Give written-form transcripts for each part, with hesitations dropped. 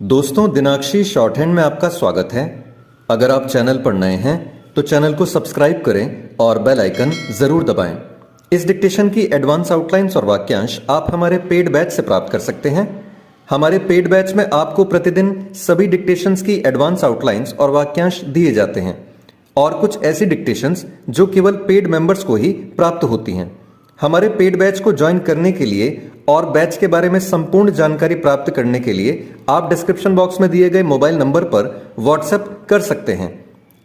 दोस्तों, दिनाक्षी short hand में आपका स्वागत है। अगर आप चैनल पर नए हैं तो चैनल को सब्सक्राइब करें और बेल आइकन जरूर दबाएं। इस डिक्टेशन की एडवांस आउटलाइंस और वाक्यांश आप हमारे पेड बैच से प्राप्त कर सकते हैं। हमारे पेड बैच में आपको प्रतिदिन सभी डिक्टेशंस की एडवांस आउटलाइंस और वाक्यांश दिए जाते हैं और कुछ ऐसी डिक्टेशंस जो केवल पेड मेंबर्स को ही प्राप्त होती हैं। हमारे पेड बैच को ज्वाइन करने के लिए और बैच के बारे में संपूर्ण जानकारी प्राप्त करने के लिए आप डिस्क्रिप्शन बॉक्स में दिए गए मोबाइल नंबर पर व्हाट्सएप कर सकते हैं।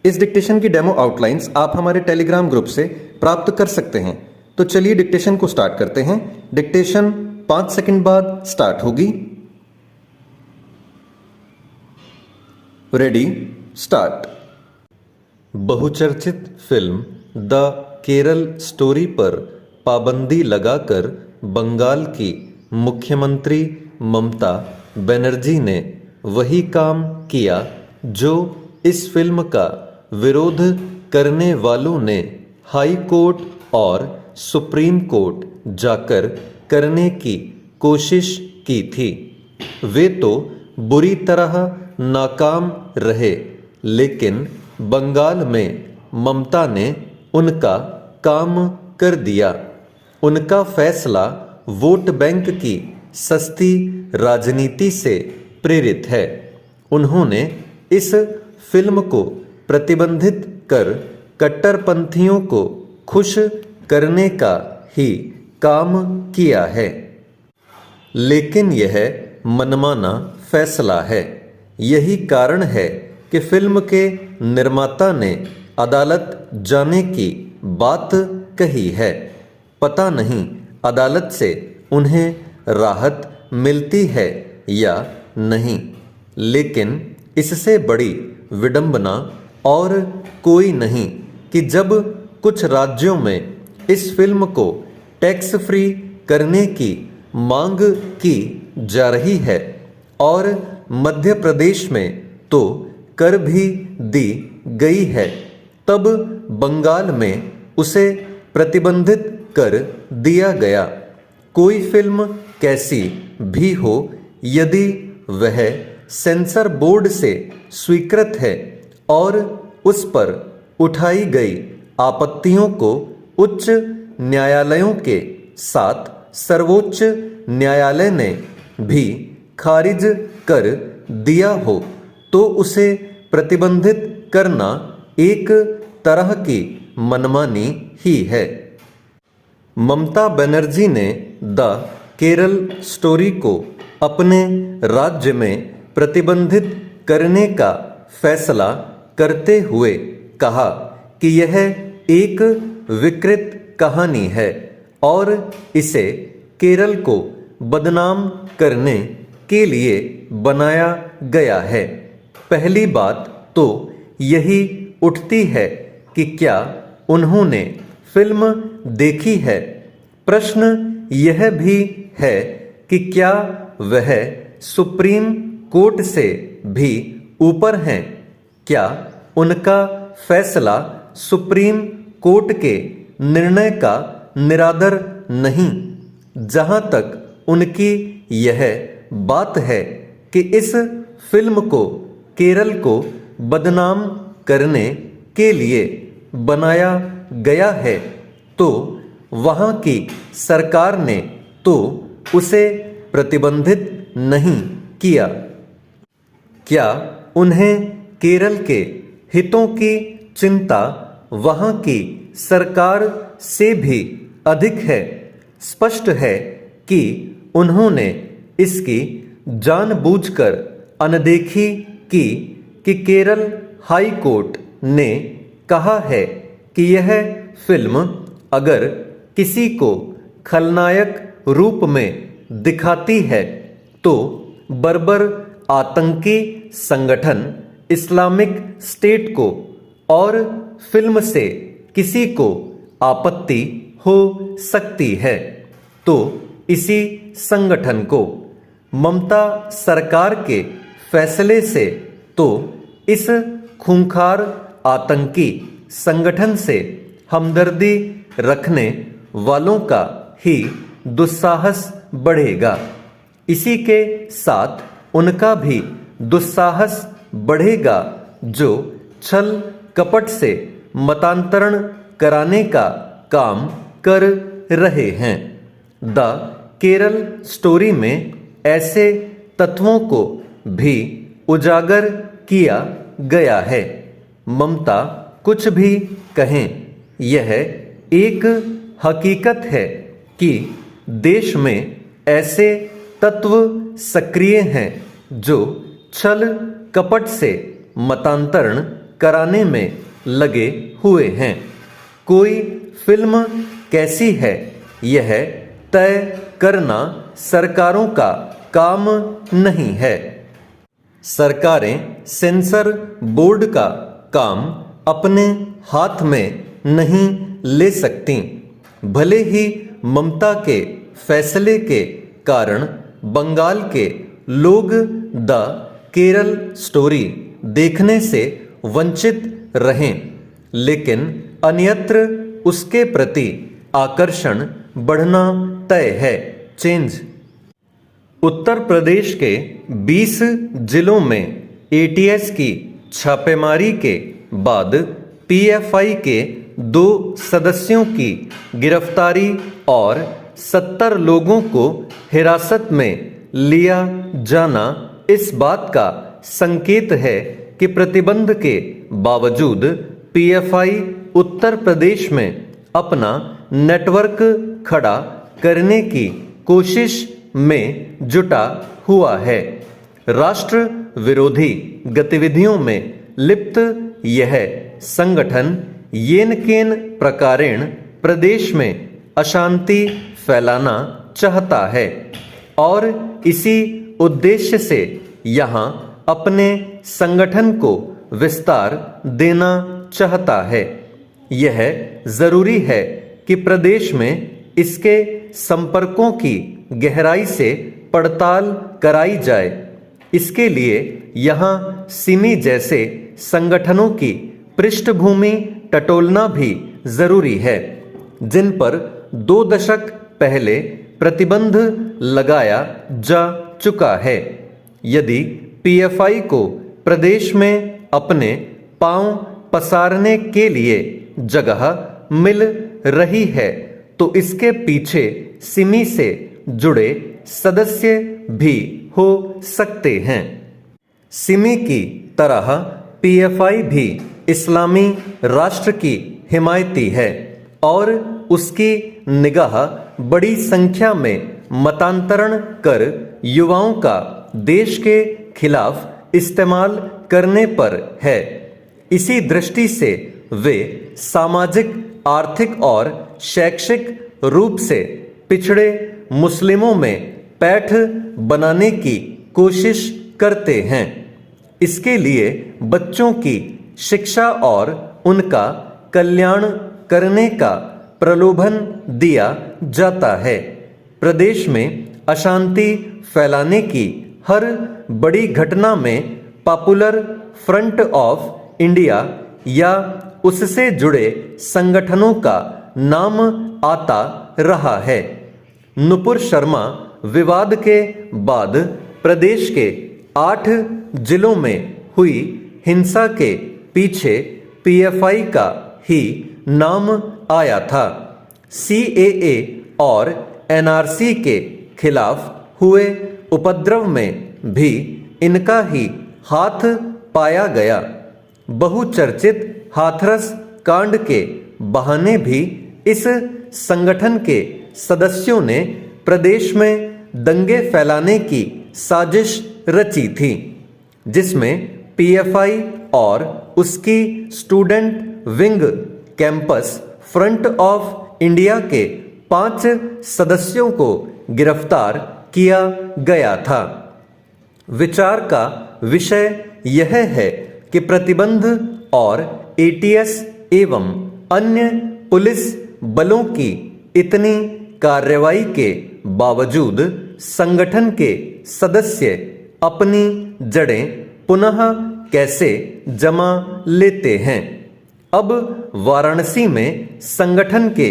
इस डिक्टेशन की डेमो आउटलाइंस आप हमारे टेलीग्राम ग्रुप से प्राप्त कर सकते हैं। तो चलिए डिक्टेशन को स्टार्ट करते हैं। डिक्टेशन 5 सेकंड बाद स्टार्ट होगी। Ready, start. बहुचर्चित फिल्म द केरल स्टोरी पर पाबंदी लगाकर बंगाल की मुख्यमंत्री ममता बनर्जी ने वही काम किया जो इस फिल्म का विरोध करने वालों ने हाई कोर्ट और सुप्रीम कोर्ट जाकर करने की कोशिश की थी। वे तो बुरी तरह नाकाम रहे, लेकिन बंगाल में ममता ने उनका काम कर दिया। उनका फैसला वोट बैंक की सस्ती राजनीति से प्रेरित है। उन्होंने इस फिल्म को प्रतिबंधित कर कट्टरपंथियों को खुश करने का ही काम किया है, लेकिन यह मनमाना फैसला है। यही कारण है कि फिल्म के निर्माता ने अदालत जाने की बात कही है। पता नहीं अदालत से उन्हें राहत मिलती है या नहीं, लेकिन इससे बड़ी विडंबना और कोई नहीं कि जब कुछ राज्यों में इस फिल्म को टैक्स फ्री करने की मांग की जा रही है और मध्य प्रदेश में तो कर भी दी गई है, तब बंगाल में उसे प्रतिबंधित कर दिया गया। कोई फिल्म कैसी भी हो, यदि वह सेंसर बोर्ड से स्वीकृत है और उस पर उठाई गई आपत्तियों को उच्च न्यायालयों के साथ सर्वोच्च न्यायालय ने भी खारिज कर दिया हो, तो उसे प्रतिबंधित करना एक तरह की मनमानी ही है। ममता बनर्जी ने द केरल स्टोरी को अपने राज्य में प्रतिबंधित करने का फैसला करते हुए कहा कि यह एक विकृत कहानी है और इसे केरल को बदनाम करने के लिए बनाया गया है। पहली बात तो यही उठती है कि क्या उन्होंने फिल्म देखी है। प्रश्न यह भी है कि क्या वह सुप्रीम कोर्ट से भी ऊपर हैं। क्या उनका फैसला सुप्रीम कोर्ट के निर्णय का निरादर नहीं। जहां तक उनकी यह बात है कि इस फिल्म को केरल को बदनाम करने के लिए बनाया गया है, तो वहां की सरकार ने तो उसे प्रतिबंधित नहीं किया। क्या उन्हें केरल के हितों की चिंता वहां की सरकार से भी अधिक है। स्पष्ट है कि उन्होंने इसकी जानबूझकर अनदेखी की कि केरल हाई कोर्ट ने कहा है कि यह फिल्म अगर किसी को खलनायक रूप में दिखाती है तो बर्बर आतंकी संगठन इस्लामिक स्टेट को, और फिल्म से किसी को आपत्ति हो सकती है तो इसी संगठन को। ममता सरकार के फैसले से तो इस खूंखार आतंकी संगठन से हमदर्दी रखने वालों का ही दुस्साहस बढ़ेगा। इसी के साथ उनका भी दुस्साहस बढ़ेगा जो छल कपट से मतांतरण कराने का काम कर रहे हैं। द केरल स्टोरी में ऐसे तत्वों को भी उजागर किया गया है। ममता कुछ भी कहें, यह एक हकीकत है कि देश में ऐसे तत्व सक्रिय हैं जो छल कपट से मतांतरण कराने में लगे हुए हैं। कोई फिल्म कैसी है, यह तय करना सरकारों का काम नहीं है। सरकारें सेंसर बोर्ड का काम अपने हाथ में नहीं ले सकती। भले ही ममता के फैसले के कारण बंगाल के लोग द केरल स्टोरी देखने से वंचित रहें, लेकिन अन्यत्र उसके प्रति आकर्षण बढ़ना तय है। चेंज। उत्तर प्रदेश के 20 जिलों में एटीएस की छापेमारी के बाद पीएफआई के 2 सदस्यों की गिरफ्तारी और 70 लोगों को हिरासत में लिया जाना इस बात का संकेत है कि प्रतिबंध के बावजूद पीएफआई उत्तर प्रदेश में अपना नेटवर्क खड़ा करने की कोशिश में जुटा हुआ है। राष्ट्र विरोधी गतिविधियों में लिप्त यह संगठन येन केन प्रकारेण प्रदेश में अशांति फैलाना चाहता है और इसी उद्देश्य से यहाँ अपने संगठन को विस्तार देना चाहता है। यह जरूरी है कि प्रदेश में इसके संपर्कों की गहराई से पड़ताल कराई जाए। इसके लिए यहाँ सिमी जैसे संगठनों की पृष्ठभूमि टटोलना भी जरूरी है, जिन पर 2 दशक पहले प्रतिबंध लगाया जा चुका है। यदि पीएफआई को प्रदेश में अपने पांव पसारने के लिए जगह मिल रही है तो इसके पीछे सिमी से जुड़े सदस्य भी हो सकते हैं। सिमी की तरह पीएफआई भी इस्लामी राष्ट्र की हिमायती है और उसकी निगाह बड़ी संख्या में मतांतरण कर युवाओं का देश के खिलाफ इस्तेमाल करने पर है। इसी दृष्टि से वे सामाजिक, आर्थिक और शैक्षिक रूप से पिछड़े मुस्लिमों में पैठ बनाने की कोशिश करते हैं। इसके लिए बच्चों की शिक्षा और उनका कल्याण करने का प्रलोभन दिया जाता है। प्रदेश में अशांति फैलाने की हर बड़ी घटना में पॉपुलर फ्रंट ऑफ इंडिया या उससे जुड़े संगठनों का नाम आता रहा है। नुपुर शर्मा विवाद के बाद प्रदेश के 8 जिलों में हुई हिंसा के पीछे पीएफआई का ही नाम आया था। सीएए और एनआरसी के खिलाफ हुए उपद्रव में भी इनका ही हाथ पाया गया। बहुचर्चित हाथरस कांड के बहाने भी इस संगठन के सदस्यों ने प्रदेश में दंगे फैलाने की साजिश रची थी, जिसमें पीएफआई और उसकी student wing campus front of India के 5 सदस्यों को गिरफ्तार किया गया था। विचार का विषय यह है कि प्रतिबंध और एटीएस एवं अन्य पुलिस बलों की इतनी कार्रवाई के बावजूद संगठन के सदस्य अपनी जड़ें पुनः कैसे जमा लेते हैं। अब वाराणसी में संगठन के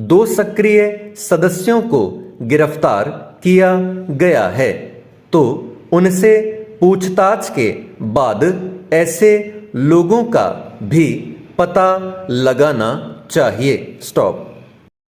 2 सक्रिय सदस्यों को गिरफ्तार किया गया है, तो उनसे पूछताछ के बाद ऐसे लोगों का भी पता लगाना चाहिए। स्टॉप।